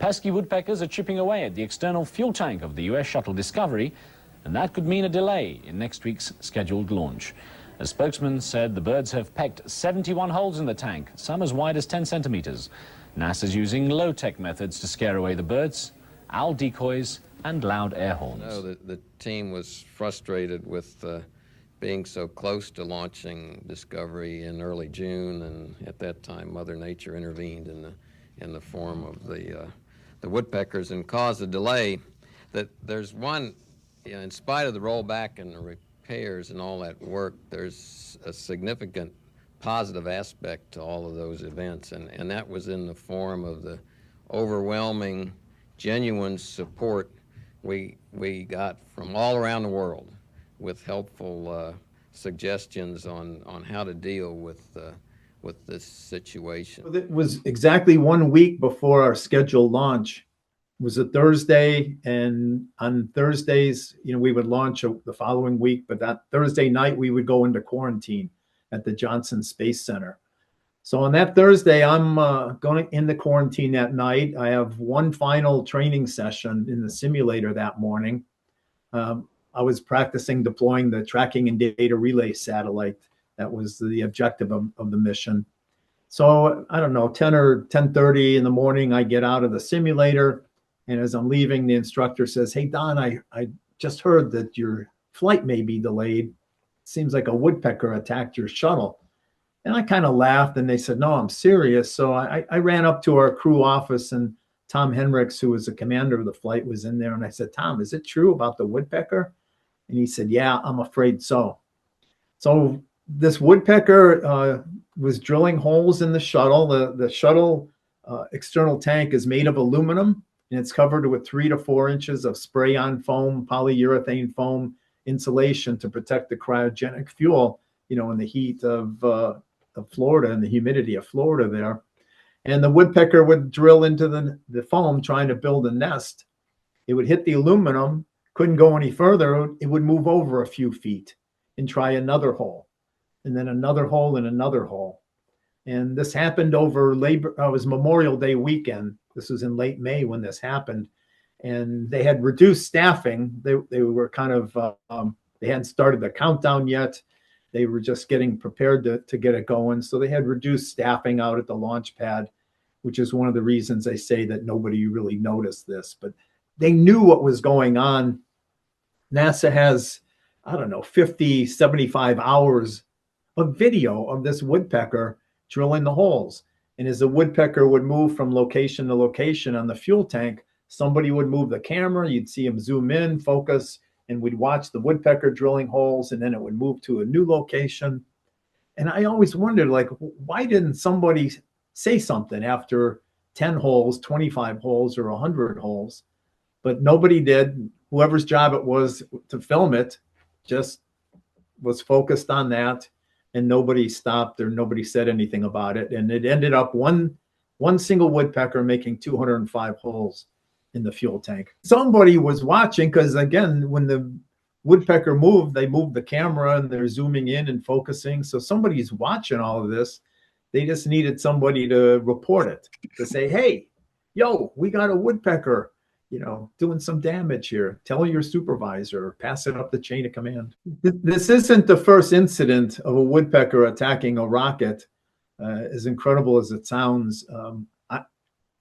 pesky woodpeckers are chipping away at the external fuel tank of the US Shuttle Discovery, and that could mean a delay in next week's scheduled launch. A spokesman said the birds have pecked 71 holes in the tank, some as wide as 10 centimeters. NASA's using low-tech methods to scare away the birds, owl decoys and loud air horns. No, the team was frustrated with being so close to launching Discovery in early June, and at that time Mother Nature intervened in the form of the woodpeckers and caused a delay. That there's one, in spite of the rollback and the repairs and all that work, there's a significant positive aspect to all of those events, and that was in the form of the overwhelming, genuine support we got from all around the world with helpful suggestions on how to deal with this situation. It was exactly 1 week before our scheduled launch. It was a Thursday, and on Thursdays, we would launch the following week, but that Thursday night we would go into quarantine at the Johnson Space Center. So on that Thursday, I'm going into quarantine that night. I have one final training session in the simulator that morning. I was practicing deploying the tracking and data relay satellite. That was the objective of the mission. So I don't know, 10 or 10:30 in the morning, I get out of the simulator. And as I'm leaving, the instructor says, "Hey, Don, I just heard that your flight may be delayed. Seems like a woodpecker attacked your shuttle." And I kind of laughed, and they said, "No, I'm serious." So I ran up to our crew office, and Tom Henricks, who was the commander of the flight, was in there. And I said, "Tom, is it true about the woodpecker?" And he said, "Yeah, I'm afraid so." So this woodpecker was drilling holes in the shuttle. The shuttle external tank is made of aluminum, and it's covered with 3 to 4 inches of spray-on foam, polyurethane foam insulation to protect the cryogenic fuel, in the heat of Florida and the humidity of Florida there. And the woodpecker would drill into the foam trying to build a nest. It would hit the aluminum, couldn't go any further. It would move over a few feet and try another hole, and then another hole and another hole. And this happened over it was Memorial Day weekend. This was in late May when this happened. And they had reduced staffing. They were kind of, they hadn't started the countdown yet. They were just getting prepared to get it going. So they had reduced staffing out at the launch pad, which is one of the reasons they say that nobody really noticed this. But they knew what was going on. NASA has, 50, 75 hours of video of this woodpecker drilling the holes. And as the woodpecker would move from location to location on the fuel tank, somebody would move the camera, you'd see him zoom in, focus, and we'd watch the woodpecker drilling holes, and then it would move to a new location. And I always wondered, why didn't somebody say something after 10 holes, 25 holes, or 100 holes? But nobody did. Whoever's job it was to film it just was focused on that, and nobody stopped or nobody said anything about it. And it ended up one single woodpecker making 205 holes in the fuel tank. Somebody was watching, because again, when the woodpecker moved, they moved the camera and they're zooming in and focusing. So somebody's watching all of this. They just needed somebody to report it, to say, "Hey, yo, we got a woodpecker, doing some damage here. Tell your supervisor, pass it up the chain of command." This isn't the first incident of a woodpecker attacking a rocket, as incredible as it sounds.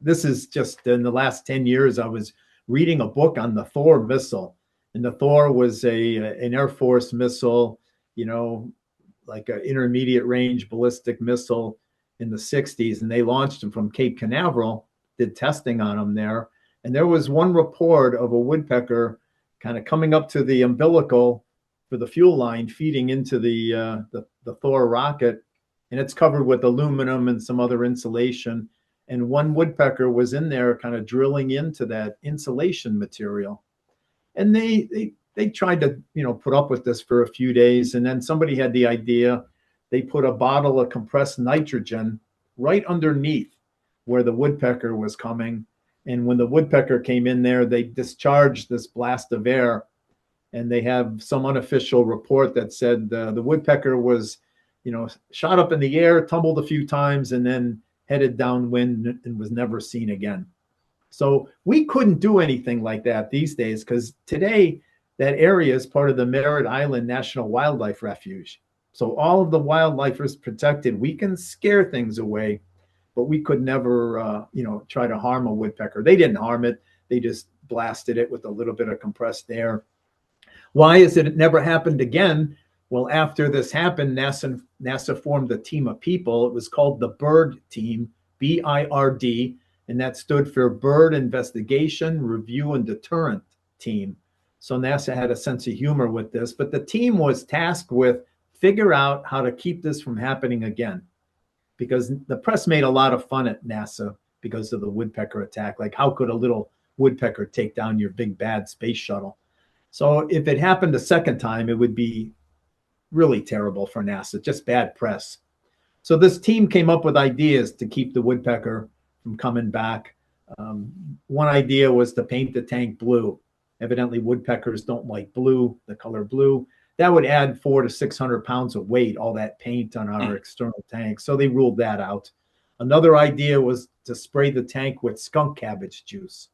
This is just in the last 10 years, I was reading a book on the Thor missile. And the Thor was an Air Force missile, like an intermediate range ballistic missile in the 60s. And they launched them from Cape Canaveral, did testing on them there. And there was one report of a woodpecker kind of coming up to the umbilical for the fuel line, feeding into the Thor rocket. And it's covered with aluminum and some other insulation. And one woodpecker was in there kind of drilling into that insulation material. And they tried to, put up with this for a few days. And then somebody had the idea. They put a bottle of compressed nitrogen right underneath where the woodpecker was coming. And when the woodpecker came in there, they discharged this blast of air. And they have some unofficial report that said the woodpecker was, shot up in the air, tumbled a few times, and then headed downwind and was never seen again. So we couldn't do anything like that these days because today that area is part of the Merritt Island National Wildlife Refuge. So all of the wildlife is protected. We can scare things away, but we could never, try to harm a woodpecker. They didn't harm it. They just blasted it with a little bit of compressed air. Why is it never happened again? Well, after this happened, NASA formed a team of people. It was called the BIRD team, BIRD, and that stood for Bird Investigation, Review, and Deterrent Team. So NASA had a sense of humor with this, but the team was tasked with figure out how to keep this from happening again. Because the press made a lot of fun at NASA because of the woodpecker attack. Like, how could a little woodpecker take down your big bad space shuttle? So if it happened a second time, it would be really terrible for NASA, just bad press. So this team came up with ideas to keep the woodpecker from coming back. One idea was to paint the tank blue. Evidently, woodpeckers don't like blue, the color blue. That would add 400 to 600 pounds of weight, all that paint on our external tank. So they ruled that out. Another idea was to spray the tank with skunk cabbage juice.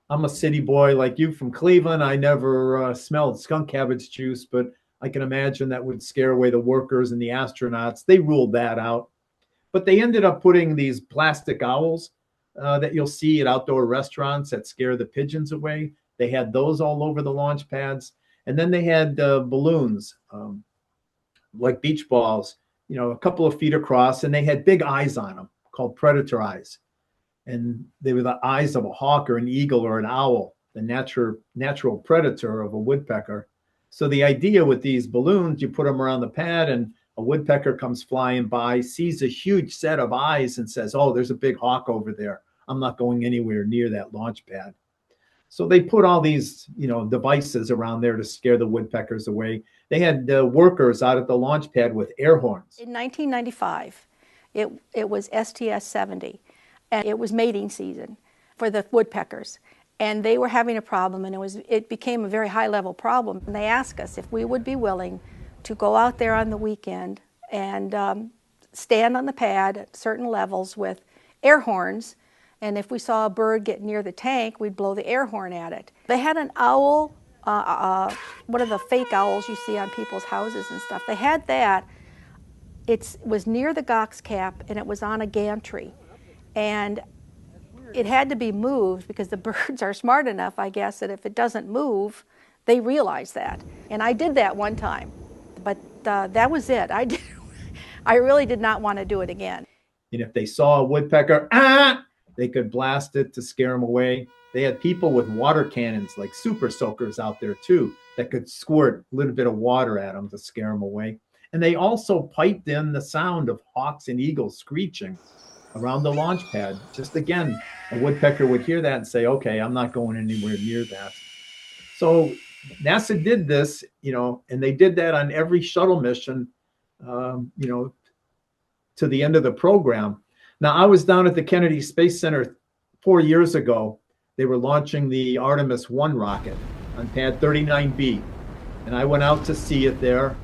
I'm a city boy like you from Cleveland. I never smelled skunk cabbage juice, but I can imagine that would scare away the workers and the astronauts. They ruled that out. But they ended up putting these plastic owls that you'll see at outdoor restaurants that scare the pigeons away. They had those all over the launch pads. And then they had balloons, like beach balls, a couple of feet across, and they had big eyes on them called predator eyes. And they were the eyes of a hawk or an eagle or an owl, the natural predator of a woodpecker. So the idea with these balloons, you put them around the pad and a woodpecker comes flying by, sees a huge set of eyes and says, oh, there's a big hawk over there. I'm not going anywhere near that launch pad. So they put all these, devices around there to scare the woodpeckers away. They had workers out at the launch pad with air horns. In 1995, it was STS-70, and it was mating season for the woodpeckers. And they were having a problem, and it became a very high-level problem. And they asked us if we would be willing to go out there on the weekend and stand on the pad at certain levels with air horns. And if we saw a bird get near the tank, we'd blow the air horn at it. They had an owl, one of the fake owls you see on people's houses and stuff. They had that. It was near the Gox cap, and it was on a gantry. And it had to be moved because the birds are smart enough, I guess, that if it doesn't move, they realize that. And I did that one time, but that was it. I really did not want to do it again. And if they saw a woodpecker, they could blast it to scare them away. They had people with water cannons, like super soakers out there too, that could squirt a little bit of water at them to scare them away. And they also piped in the sound of hawks and eagles screeching around the launch pad. Just again, a woodpecker would hear that and say, okay, I'm not going anywhere near that. So NASA did this, and they did that on every shuttle mission, to the end of the program. Now, I was down at the Kennedy Space Center 4 years ago. They were launching the Artemis 1 rocket on pad 39B. And I went out to see it there.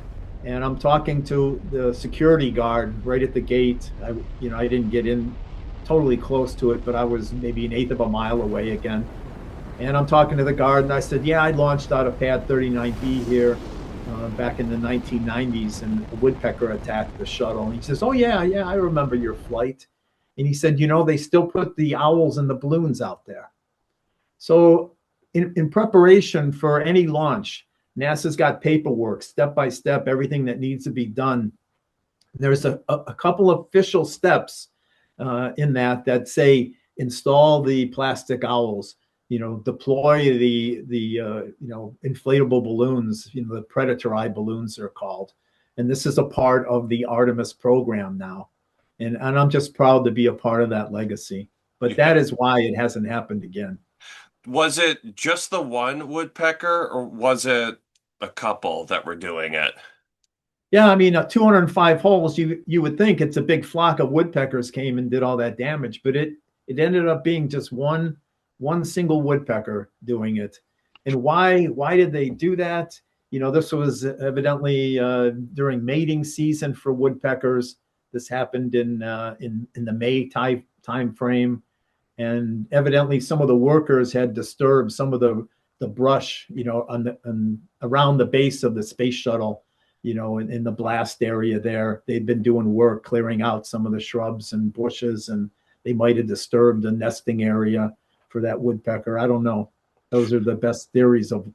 And I'm talking to the security guard right at the gate. I didn't get in totally close to it, but I was maybe 1/8 of a mile away again. And I'm talking to the guard, and I said, yeah, I launched out of pad 39B here back in the 1990s, and a woodpecker attacked the shuttle. And he says, oh, yeah, I remember your flight. And he said, they still put the owls and the balloons out there. So in preparation for any launch, NASA's got paperwork, step by step, everything that needs to be done. There's a couple of official steps in that say install the plastic owls, deploy the inflatable balloons, the predator eye balloons are called. And this is a part of the Artemis program now. And I'm just proud to be a part of that legacy. But that is why it hasn't happened again. Was it just the one woodpecker, or was it a couple that were doing it? Yeah, I mean, 205 holes, you would think it's a big flock of woodpeckers came and did all that damage, but it ended up being just one single woodpecker doing it. And why did they do that? This was evidently during mating season for woodpeckers. This happened in the May time frame. and evidently some of the workers had disturbed some of the brush, around the base of the space shuttle, in the blast area there. They'd been doing work clearing out some of the shrubs and bushes, and they might have disturbed the nesting area for that woodpecker. I don't know. Those are the best theories of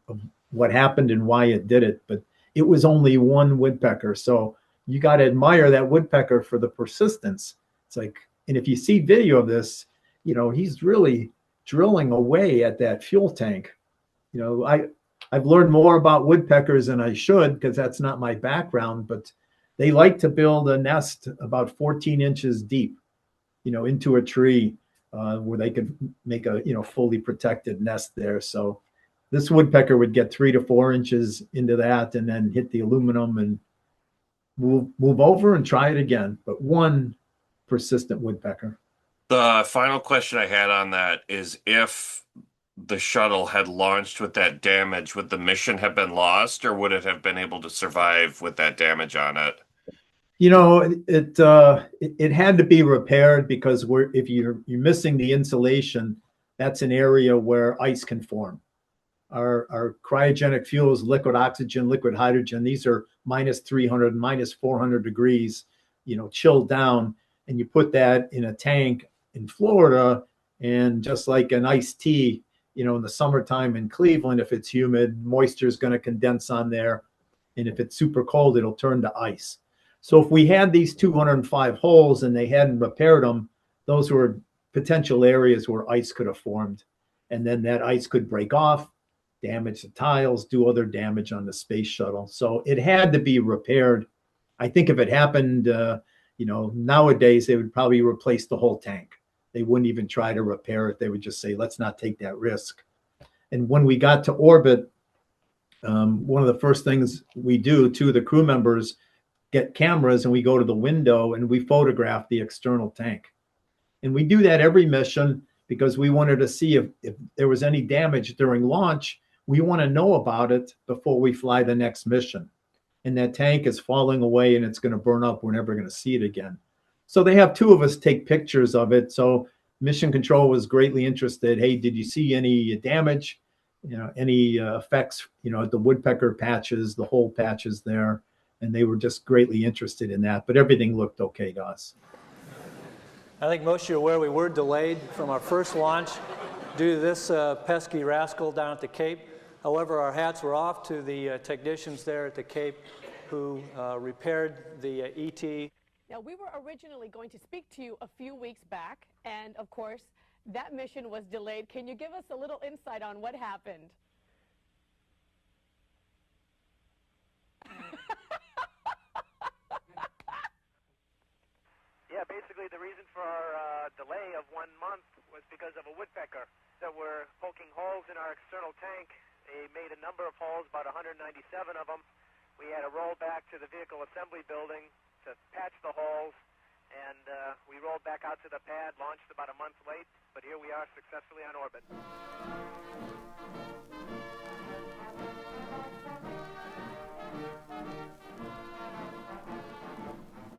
what happened and why it did it. But it was only one woodpecker. So you got to admire that woodpecker for the persistence. It's like, and if you see video of this, he's really drilling away at that fuel tank. I've learned more about woodpeckers than I should, because that's not my background, but they like to build a nest about 14 inches deep, into a tree, where they could make a, fully protected nest there. So this woodpecker would get 3 to 4 inches into that and then hit the aluminum and move over and try it again. But one persistent woodpecker. The final question I had on that is, if the shuttle had launched with that damage, would the mission have been lost, or would it have been able to survive with that damage on it? It had to be repaired, because if you're missing the insulation, that's an area where ice can form. Our cryogenic fuels, liquid oxygen, liquid hydrogen, these are minus 300, minus 400 degrees, chilled down, and you put that in a tank in Florida, and just like an iced tea, in the summertime in Cleveland, if it's humid, moisture is going to condense on there. And if it's super cold, it'll turn to ice. So if we had these 205 holes and they hadn't repaired them, those were potential areas where ice could have formed. And then that ice could break off, damage the tiles, do other damage on the space shuttle. So it had to be repaired. I think if it happened, nowadays, they would probably replace the whole tank. They wouldn't even try to repair it. They would just say, let's not take that risk. And when we got to orbit, one of the first things we do, to the crew members, get cameras, and we go to the window and we photograph the external tank. And we do that every mission, because we wanted to see if there was any damage during launch. We want to know about it before we fly the next mission. And that tank is falling away and it's going to burn up. We're never going to see it again. So they have 2 of us take pictures of it. So Mission Control was greatly interested. Hey, did you see any damage? Any effects, the woodpecker patches, the hole patches there. And they were just greatly interested in that. But everything looked okay to us. I think most of you are aware we were delayed from our first launch due to this pesky rascal down at the Cape. However, our hats were off to the technicians there at the Cape who repaired the ET. Now, we were originally going to speak to you a few weeks back, and of course, that mission was delayed. Can you give us a little insight on what happened? Yeah, basically the reason for our delay of 1 month was because of a woodpecker that were poking holes in our external tank. They made a number of holes, about 197 of them. We had to roll back to the vehicle assembly building to patch the holes, and we rolled back out to the pad, launched about a month late, but here we are successfully on orbit.